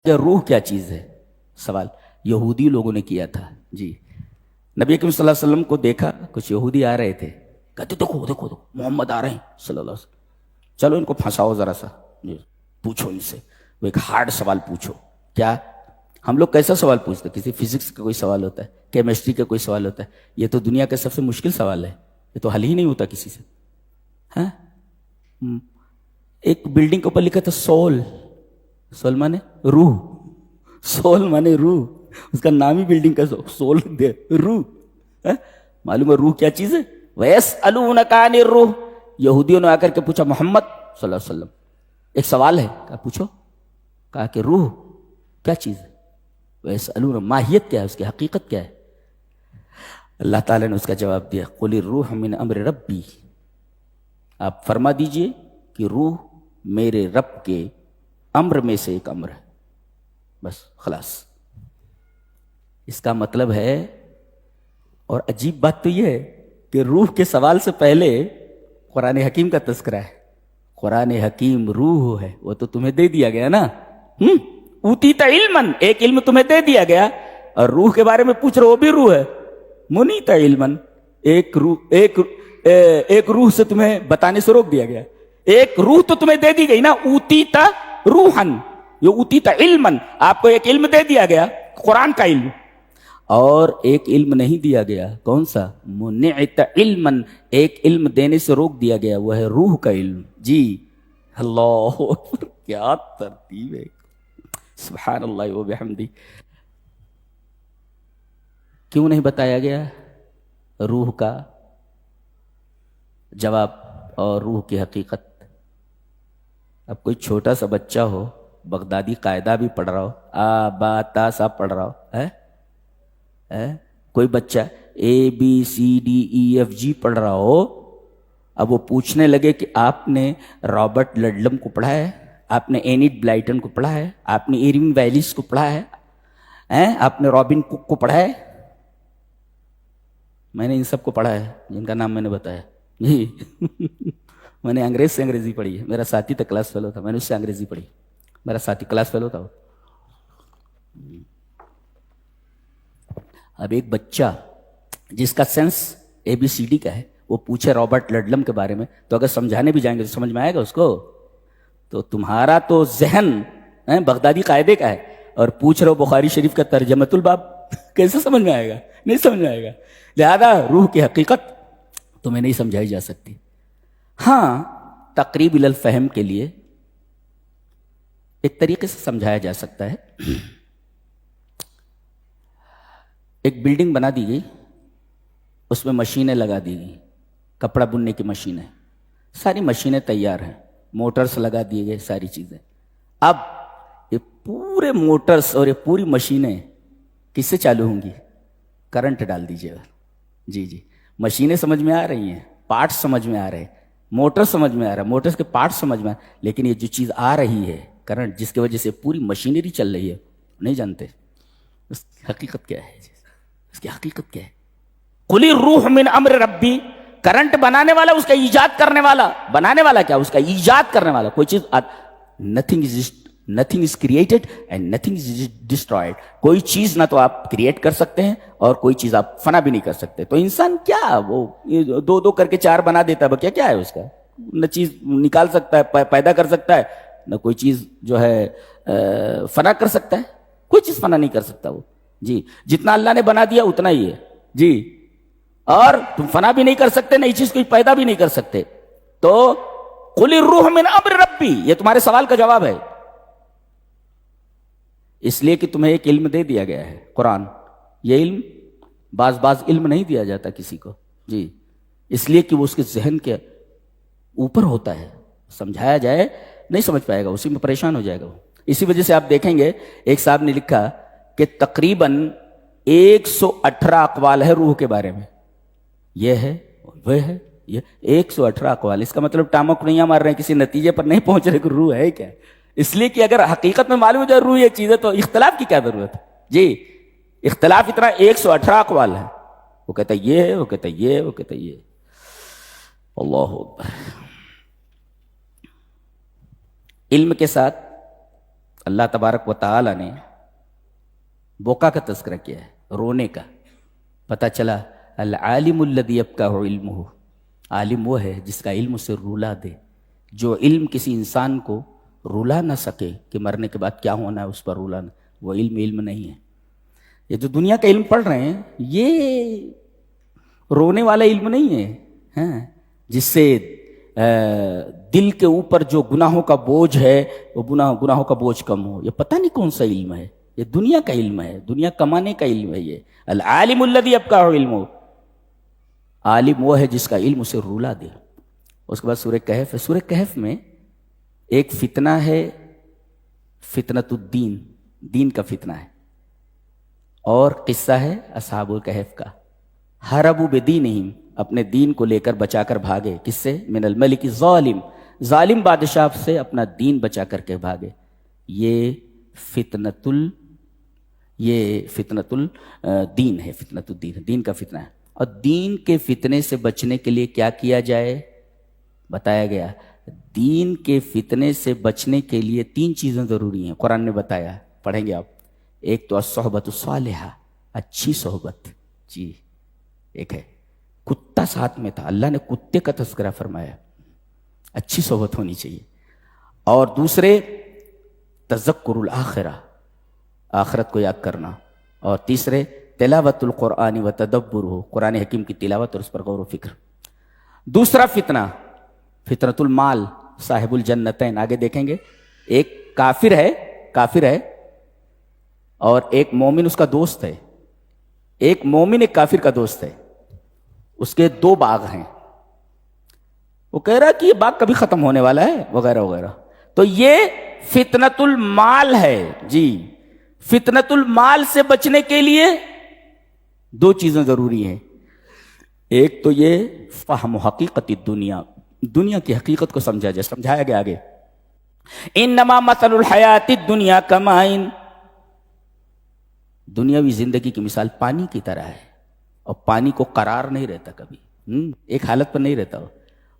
کہ روح کیا چیز ہے؟ سوال یہودی لوگوں نے کیا تھا. جی نبی اکرم صلی اللہ علیہ وسلم کو دیکھا, کچھ یہودی آ رہے تھے, کہتے دیکھو دیکھو دیکھو محمد آ رہے ہیں صلی اللہ علیہ وسلم, چلو ان کو پھنساؤ ذرا سا, جی پوچھو ان سے, وہ ایک ہارڈ سوال پوچھو. کیا ہم لوگ کیسا سوال پوچھتے ہیں؟ کسی فزکس کا کوئی سوال ہوتا ہے, کیمسٹری کا کوئی سوال ہوتا ہے, یہ تو دنیا کا سب سے مشکل سوال ہے, یہ تو حل ہی نہیں ہوتا کسی سے. ہاں ایک بلڈنگ کے اوپر لکھا تھا سول, سول مانے روح, سول مانے روح, اس کا نام ہی بلڈنگ کا سول دے روح. معلوم ہے روح کیا چیز ہے؟ وَيَسْأَلُونَكَ عَنِ الرُّوحِ, یہودیوں نے آ کر کے پوچھا محمد صلی اللہ علیہ وسلم ایک سوال ہے, کہا پوچھو, کہا کہ روح کیا چیز ہے؟ وَيَسْأَلُونَ, ماہیت کیا ہے, اس کی حقیقت کیا ہے؟ اللہ تعالیٰ نے اس کا جواب دیا, قُلِ الرُّوحُ مِنْ أَمْرِ رَبِّي, آپ فرما دیجئے کہ روح میرے رب کے امر میں سے ایک امر ہے, بس خلاص. اس کا مطلب ہے, اور عجیب بات تو یہ ہے کہ روح کے سوال سے پہلے قرآن حکیم کا تذکرہ ہے. قرآن حکیم روح ہے, وہ تو تمہیں دے دیا گیا نا, اوتیت علمن, ایک علم تمہیں دے دیا گیا, اور روح کے بارے میں پوچھ رہے, وہ بھی روح ہے. منیت علمن, ایک روح سے تمہیں بتانے سے روک دیا گیا. ایک روح تو تمہیں دے دی گئی نا, اوتیت روحن, یہ اوتیت علمن, آپ کو ایک علم دے دیا گیا قرآن کا علم, اور ایک علم نہیں دیا گیا, کون سا؟ منعت علمن, ایک علم دینے سے روک دیا گیا, وہ ہے روح کا علم. جی اللہ اکبر, کیا ترتیب ہے, سبحان اللہ و بحمدہ. کیوں نہیں بتایا گیا روح کا جواب اور روح کی حقیقت؟ اب کوئی چھوٹا سا بچہ ہو, بغدادی قاعدہ بھی پڑھ رہا ہو, آ با تا سا پڑھ رہا ہو, کوئی بچہ A B C D E F G پڑھ رہا ہو, اب وہ پوچھنے لگے کہ آپ نے رابرٹ لڈلم کو پڑھا ہے, آپ نے اینٹ بلائٹن کو پڑھا ہے, آپ نے ایرونگ ویلیس کو پڑھا ہے, آپ نے رابن کوک کو پڑھا ہے؟ میں نے ان سب کو پڑھا ہے جن کا نام میں نے بتایا. جی میں نے انگریز سے انگریزی پڑھی ہے, میرا ساتھی تھا کلاس فیلو تھا, میں نے اس سے انگریزی پڑھی, میرا ساتھی کلاس فیلو تھا. اب ایک بچہ جس کا sense A B C D کا ہے, وہ پوچھے رابرٹ لڈلم کے بارے میں, تو اگر سمجھانے بھی جائیں گے تو سمجھ میں آئے گا اس کو؟ تو تمہارا تو ذہن بغدادی قاعدے کا ہے, اور پوچھ رہے ہو بخاری شریف کا ترجمۃ الباب, کیسے سمجھ میں آئے گا؟ نہیں سمجھ میں آئے گا. لہذا روح کی حقیقت تمہیں نہیں سمجھائی جا سکتی. ہاں تقریب الفہم کے لیے ایک طریقے سے سمجھایا جا سکتا ہے. ایک بلڈنگ بنا دی گئی, اس میں مشینیں لگا دی گئی, کپڑا بننے کی مشینیں, ساری مشینیں تیار ہیں, موٹرز لگا دیے گئے, ساری چیزیں. اب یہ پورے موٹرز اور یہ پوری مشینیں کس سے چالو ہوں گی؟ کرنٹ ڈال دیجیے گا. جی جی مشینیں سمجھ میں آ رہی ہیں, پارٹس سمجھ میں آ رہے ہیں, موٹر سمجھ میں آ رہا ہے, موٹرز کے پارٹس سمجھ میں آ رہے ہیں, لیکن یہ جو چیز آ رہی ہے کرنٹ, جس کی وجہ سے پوری مشینری چل رہی ہے, نہیں جانتے اس کی حقیقت کیا ہے. اس کی حقیقت کیا ہے؟ قُلِ الرُّوحُ مِنْ أَمْرِ رَبِّي, کرنٹ بنانے والا, اس کا ایجاد کرنے والا, بنانے والا کیا؟ اس کا ایجاد کرنے والا. کوئی چیز nothing is created and nothing is destroyed. کوئی چیز نہ تو آپ کریٹ کر سکتے ہیں اور کوئی چیز آپ فنا بھی نہیں کر سکتے. تو انسان کیا وہ دو دو کر کے چار بنا دیتا ہے, کیا ہے اس کا؟ نہ چیز نکال سکتا ہے, پیدا کر سکتا ہے, نہ کوئی چیز جو ہے فنا کر سکتا ہے. کوئی چیز فنا نہیں کر سکتا وہ. جی جتنا اللہ نے بنا دیا اتنا ہی ہے. جی اور تم فنا بھی نہیں کر سکتے, نئی چیز کوئی پیدا بھی نہیں کر سکتے. تو قُلِ الرُّوحُ مِنْ أَمْرِ رَبِّي, یہ تمہارے سوال کا جواب ہے. اس لیے کہ تمہیں ایک علم دے دیا گیا ہے قرآن. یہ علم بعض علم نہیں دیا جاتا کسی کو. جی اس لیے کہ وہ اس کے ذہن کے اوپر ہوتا ہے, سمجھایا جائے نہیں سمجھ پائے گا, اسی میں پریشان ہو جائے گا وہ. اسی وجہ سے آپ دیکھیں گے ایک صاحب نے لکھا کہ تقریباً 118 اقوال ہے روح کے بارے میں. یہ ہے وہ ہے, یہ 118 اقوال. اس کا مطلب ٹامک نہیں مار رہے ہیں, کسی نتیجے پر نہیں پہنچ رہے کہ روح ہے کیا. اس لیے کہ اگر حقیقت میں معلوم ہو جائے روح یہ چیز ہے تو اختلاف کی کیا ضرورت ہے. جی اختلاف اتنا 118 اقوال ہے. وہ کہتا ہے یہ ہے, وہ کہتا ہے یہ, وہ کہتا ہے یہ. اللہ اکبر. علم کے ساتھ اللہ تبارک و تعالی نے بوکا کا تذکرہ کیا ہے، رونے کا. پتہ چلا العالم الذی یبکہ علمہ، عالم وہ ہے جس کا علم اسے رولا دے. جو علم کسی انسان کو رولا نہ سکے کہ مرنے کے بعد کیا ہونا ہے اس پر رولا نہ، وہ علم نہیں ہے. یہ جو دنیا کا علم پڑھ رہے ہیں یہ رونے والا علم نہیں ہے، ہاں، جس سے دل کے اوپر جو گناہوں کا بوجھ ہے وہ گناہوں کا بوجھ کم ہو. یہ پتہ نہیں کون سا علم ہے، یہ دنیا کا علم ہے، دنیا کمانے کا علم ہے. یہ العالم الذی یبکہ علمہ، عالم وہ ہے جس کا علم اسے رولا دے. اس کے بعد سورہ کہف ہے. سورہ کہف میں ایک فتنہ ہے، فتنۃ الدین، دین کا فتنہ ہے، اور قصہ ہے اصحاب الکہف کا. ہربوا بدینہم، اپنے دین کو لے کر بچا کر بھاگے. کس سے؟ من الملک الظالم، ظالم بادشاہ سے اپنا دین بچا کر کے بھاگے. یہ فتنۃ الدین ہے، فتنۃ الدین، دین کا فتنہ ہے. اور دین کے فتنے سے بچنے کے لیے کیا کیا جائے بتایا گیا. دین کے فتنے سے بچنے کے لیے 3 چیزیں ضروری ہیں، قرآن نے بتایا، پڑھیں گے آپ. ایک تو الصحبۃ الصالحہ، اچھی صحبت. جی ایک ہے، کتا ساتھ میں تھا، اللہ نے کتے کا تذکرہ فرمایا، اچھی صحبت ہونی چاہیے. اور دوسرے تذکر الآخرہ، آخرت کو یاد کرنا. اور تیسرے تلاوت القرآن و تدبرہ، قرآن حکیم کی تلاوت اور اس پر غور و فکر. دوسرا فتنہ فتنۃ المال، صاحب الجنتین. آگے دیکھیں گے، ایک کافر ہے اور ایک مومن اس کا دوست ہے. ایک مومن ایک کافر کا دوست ہے، اس کے 2 باغ ہیں. وہ کہہ رہا کہ یہ باغ کبھی ختم ہونے والا ہے وغیرہ وغیرہ. تو یہ فتنۃ المال ہے. جی فتنۃ المال سے بچنے کے لیے 2 چیزیں ضروری ہیں. ایک تو یہ فہم حقیقت الدنیا، دنیا کی حقیقت کو سمجھا جائے. سمجھایا گیا آگے، انما مثل الحیات الدنیا کماء، دنیاوی زندگی کی مثال پانی کی طرح ہے. اور پانی کو قرار نہیں رہتا کبھی، ایک حالت پر نہیں رہتا.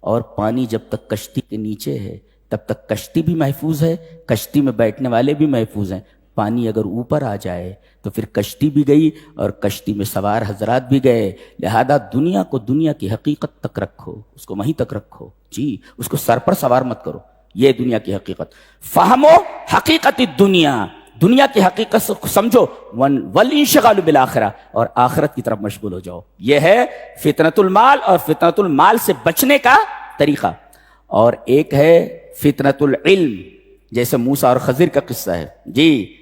اور پانی جب تک کشتی کے نیچے ہے تب تک کشتی بھی محفوظ ہے، کشتی میں بیٹھنے والے بھی محفوظ ہیں. پانی اگر اوپر آ جائے تو پھر کشتی بھی گئی اور کشتی میں سوار حضرات بھی گئے. لہذا دنیا کو دنیا کی حقیقت تک رکھو، اس کو وہیں تک رکھو. جی اس کو سر پر سوار مت کرو. یہ دنیا کی حقیقت. فہمو حقیقت الدنیا، دنیا کی حقیقت سمجھو. والانشغال بالآخرہ، اور آخرت کی طرف مشغول ہو جاؤ. یہ ہے فتنۃ المال اور فتنۃ المال سے بچنے کا طریقہ. اور ایک ہے فتنۃ العلم، جیسے موسیٰ اور خضر کا قصہ ہے. جی